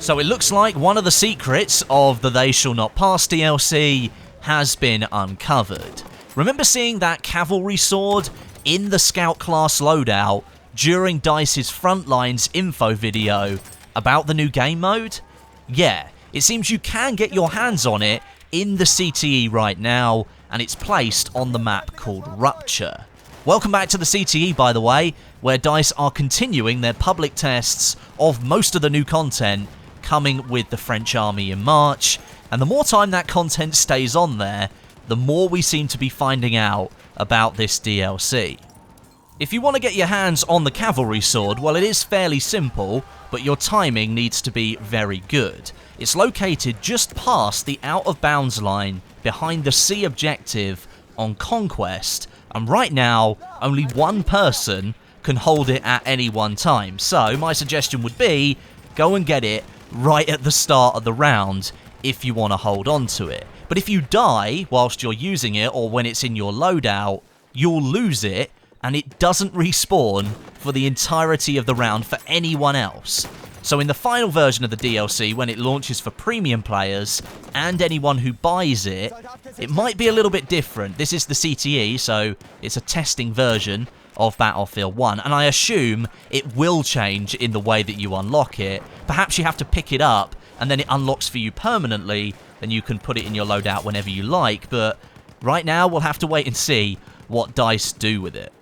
So it looks like one of the secrets of the They Shall Not Pass DLC has been uncovered. Remember seeing that Cavalry Sword in the Scout class loadout during DICE's Frontlines info video about the new game mode? Yeah, it seems you can get your hands on it in the CTE right now, and it's placed on the map called Rupture. Welcome back to the CTE, by the way, where DICE are continuing their public tests of most of the new content coming with the French army in March, and the more time that content stays on there, the more we seem to be finding out about this DLC. If you want to get your hands on the Cavalry Sword, well, it is fairly simple, but your timing needs to be very good. It's located just past the out-of-bounds line behind the C objective on Conquest, and right now, only one person can hold it at any one time. So, my suggestion would be, go and get it right at the start of the round if you want to hold on to it. But if you die whilst you're using it, or when it's in your loadout, you'll lose it, and it doesn't respawn for the entirety of the round for anyone else. So in the final version of the DLC, when it launches for premium players and anyone who buys it, it might be a little bit different. This is the CTE, so it's a testing version of Battlefield 1, and I assume it will change in the way that you unlock it. Perhaps you have to pick it up, and then it unlocks for you permanently, then you can put it in your loadout whenever you like, but right now we'll have to wait and see what DICE do with it.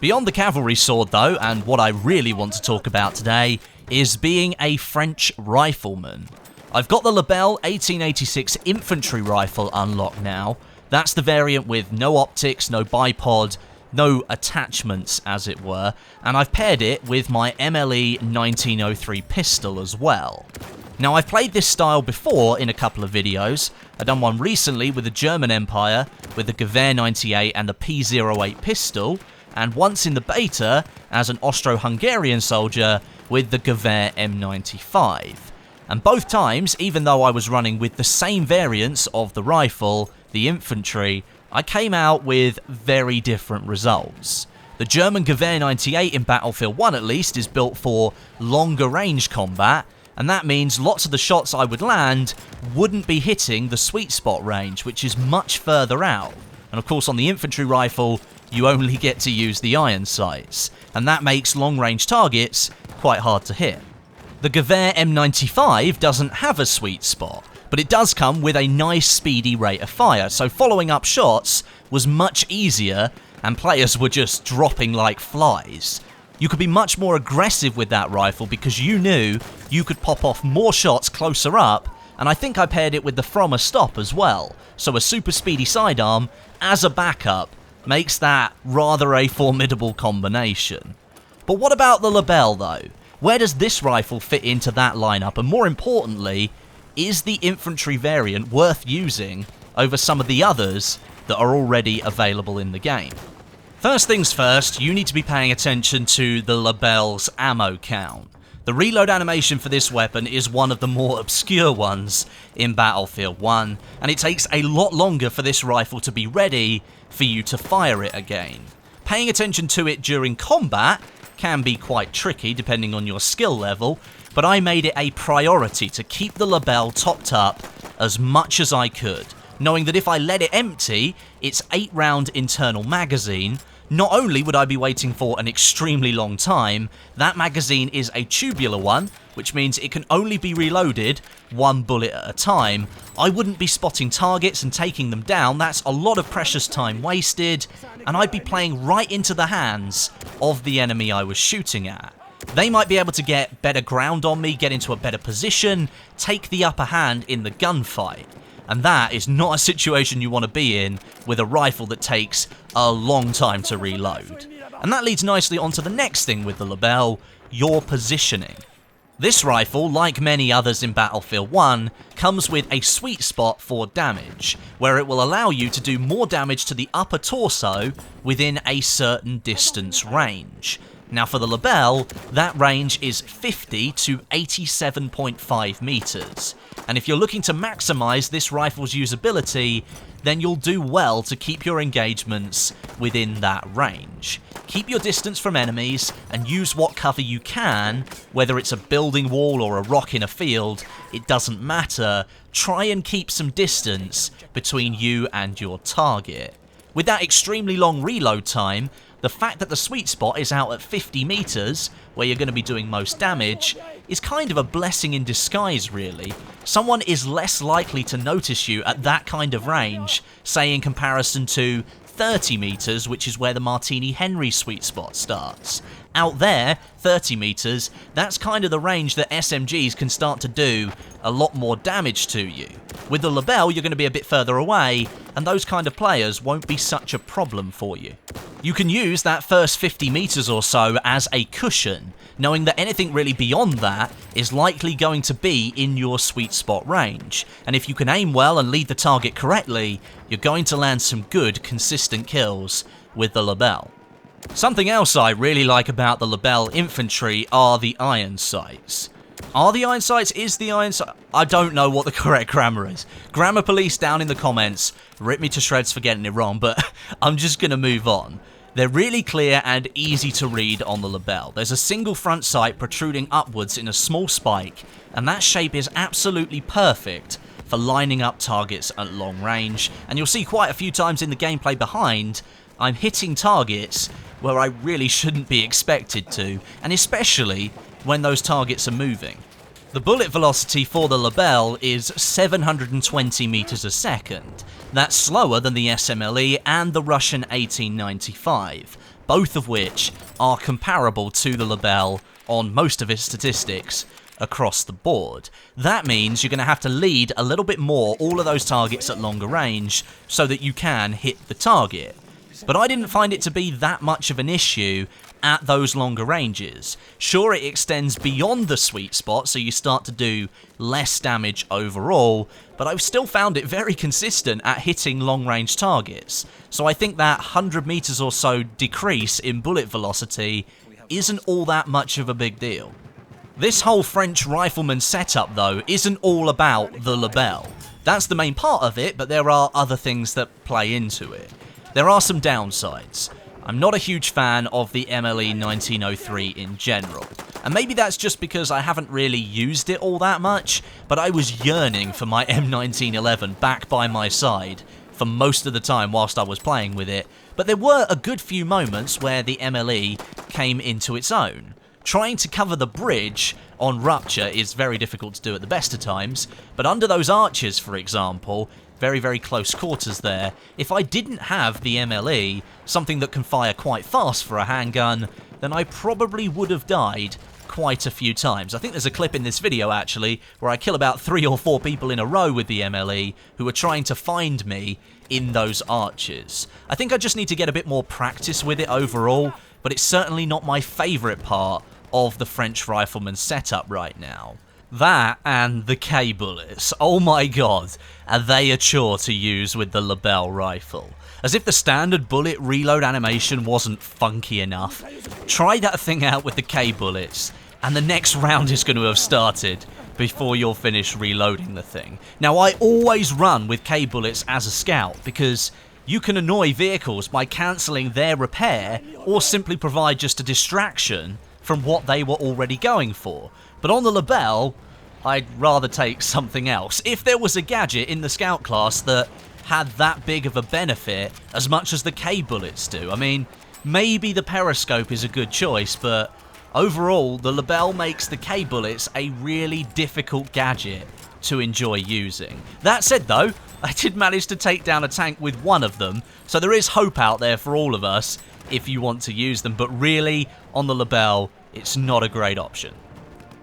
Beyond the Cavalry Sword, though, and what I really want to talk about today, is being a French Rifleman. I've got the Lebel 1886 Infantry Rifle unlocked now. That's the variant with no optics, no bipod, no attachments, as it were, and I've paired it with my MLE 1903 pistol as well. Now, I've played this style before in a couple of videos. I've done one recently with the German Empire, with the Cavalry 98 and the P08 pistol, and once in the beta as an Austro-Hungarian soldier with the Cavalry M95. And both times, even though I was running with the same variants of the rifle, the infantry, I came out with very different results. The German Cavalry 98 in Battlefield 1 at least is built for longer range combat, and that means lots of the shots I would land wouldn't be hitting the sweet spot range, which is much further out. And of course on the infantry rifle, you only get to use the iron sights, and that makes long-range targets quite hard to hit. The Cavalry M95 doesn't have a sweet spot, but it does come with a nice speedy rate of fire, so following up shots was much easier, and players were just dropping like flies. You could be much more aggressive with that rifle because you knew you could pop off more shots closer up, and I think I paired it with the From a Stop as well, so a super speedy sidearm as a backup makes that rather a formidable combination. But what about the Lebel though? Where does this rifle fit into that lineup, and more importantly, is the infantry variant worth using over some of the others that are already available in the game? First things first, you need to be paying attention to the Lebel's ammo count. The reload animation for this weapon is one of the more obscure ones in Battlefield 1, and it takes a lot longer for this rifle to be ready for you to fire it again. Paying attention to it during combat can be quite tricky depending on your skill level, but I made it a priority to keep the Lebel topped up as much as I could, knowing that if I let it empty its 8-round internal magazine, not only would I be waiting for an extremely long time, that magazine is a tubular one, which means it can only be reloaded one bullet at a time. I wouldn't be spotting targets and taking them down, that's a lot of precious time wasted, and I'd be playing right into the hands of the enemy I was shooting at. They might be able to get better ground on me, get into a better position, take the upper hand in the gunfight. And that is not a situation you want to be in with a rifle that takes a long time to reload. And that leads nicely onto the next thing with the Lebel, your positioning. This rifle, like many others in Battlefield 1, comes with a sweet spot for damage, where it will allow you to do more damage to the upper torso within a certain distance range. Now for the Lebel, that range is 50 to 87.5 meters. And if you're looking to maximize this rifle's usability, then you'll do well to keep your engagements within that range. Keep your distance from enemies and use what cover you can, whether it's a building wall or a rock in a field, it doesn't matter. Try and keep some distance between you and your target. With that extremely long reload time, the fact that the sweet spot is out at 50 meters, where you're going to be doing most damage, is kind of a blessing in disguise, really. Someone is less likely to notice you at that kind of range, say in comparison to 30 meters, which is where the Martini Henry sweet spot starts. Out there, 30 meters, that's kind of the range that SMGs can start to do a lot more damage to you. With the Lebel, you're going to be a bit further away, and those kind of players won't be such a problem for you. You can use that first 50 meters or so as a cushion, knowing that anything really beyond that is likely going to be in your sweet spot range. And if you can aim well and lead the target correctly, you're going to land some good, consistent kills with the Lebel. Something else I really like about the Lebel infantry are the iron sights. Are the iron sights? Is the iron sight? I don't know what the correct grammar is. Grammar police down in the comments, rip me to shreds for getting it wrong, but I'm just going to move on. They're really clear and easy to read on the Lebel. There's a single front sight protruding upwards in a small spike, and that shape is absolutely perfect for lining up targets at long range. And you'll see quite a few times in the gameplay behind, I'm hitting targets where I really shouldn't be expected to, and especially when those targets are moving. The bullet velocity for the Lebel is 720 meters a second. That's slower than the SMLE and the Russian 1895, both of which are comparable to the Lebel on most of its statistics across the board. That means you're going to have to lead a little bit more all of those targets at longer range so that you can hit the target. But I didn't find it to be that much of an issue at those longer ranges. Sure, it extends beyond the sweet spot, so you start to do less damage overall, but I've still found it very consistent at hitting long-range targets. So I think that 100 meters or so decrease in bullet velocity isn't all that much of a big deal. This whole French Rifleman setup, though, isn't all about the Lebel. That's the main part of it, but there are other things that play into it. There are some downsides. I'm not a huge fan of the MLE 1903 in general. And maybe that's just because I haven't really used it all that much, but I was yearning for my M1911 back by my side for most of the time whilst I was playing with it. But there were a good few moments where the MLE came into its own. Trying to cover the bridge on Rupture is very difficult to do at the best of times, but under those arches, for example, very, very close quarters there, if I didn't have the MLE, something that can fire quite fast for a handgun, then I probably would have died quite a few times. I think there's a clip in this video, actually, where I kill about 3 or 4 people in a row with the MLE who are trying to find me in those arches. I think I just need to get a bit more practice with it overall, but it's certainly not my favourite part of the French Rifleman setup right now. That and the K-bullets, oh my god, are they a chore to use with the Lebel rifle. As if the standard bullet reload animation wasn't funky enough. Try that thing out with the K-bullets, and the next round is going to have started before you're finished reloading the thing. Now, I always run with K-bullets as a scout, because you can annoy vehicles by cancelling their repair, or simply provide just a distraction from what they were already going for. But on the Lebel, I'd rather take something else. If there was a gadget in the scout class that had that big of a benefit as much as the K-bullets do, I mean, maybe the periscope is a good choice, but overall, the Lebel makes the K-bullets a really difficult gadget to enjoy using. That said though, I did manage to take down a tank with one of them, so there is hope out there for all of us if you want to use them, but really, on the Lebel, it's not a great option.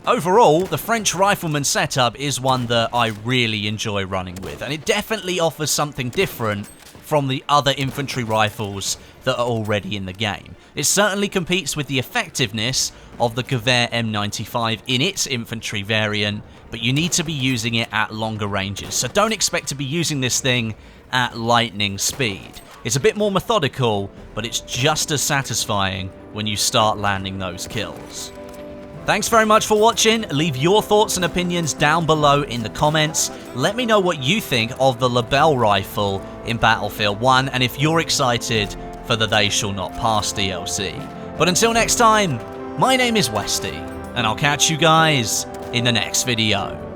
Overall, the French Rifleman setup is one that I really enjoy running with, and it definitely offers something different from the other infantry rifles that are already in the game. It certainly competes with the effectiveness of the Cavalry M95 in its infantry variant, but you need to be using it at longer ranges, so don't expect to be using this thing at lightning speed. It's a bit more methodical, but it's just as satisfying when you start landing those kills. Thanks very much for watching. Leave your thoughts and opinions down below in the comments. Let me know what you think of the Lebel rifle in Battlefield 1 and if you're excited for the They Shall Not Pass DLC. But until next time, my name is Westie, and I'll catch you guys in the next video.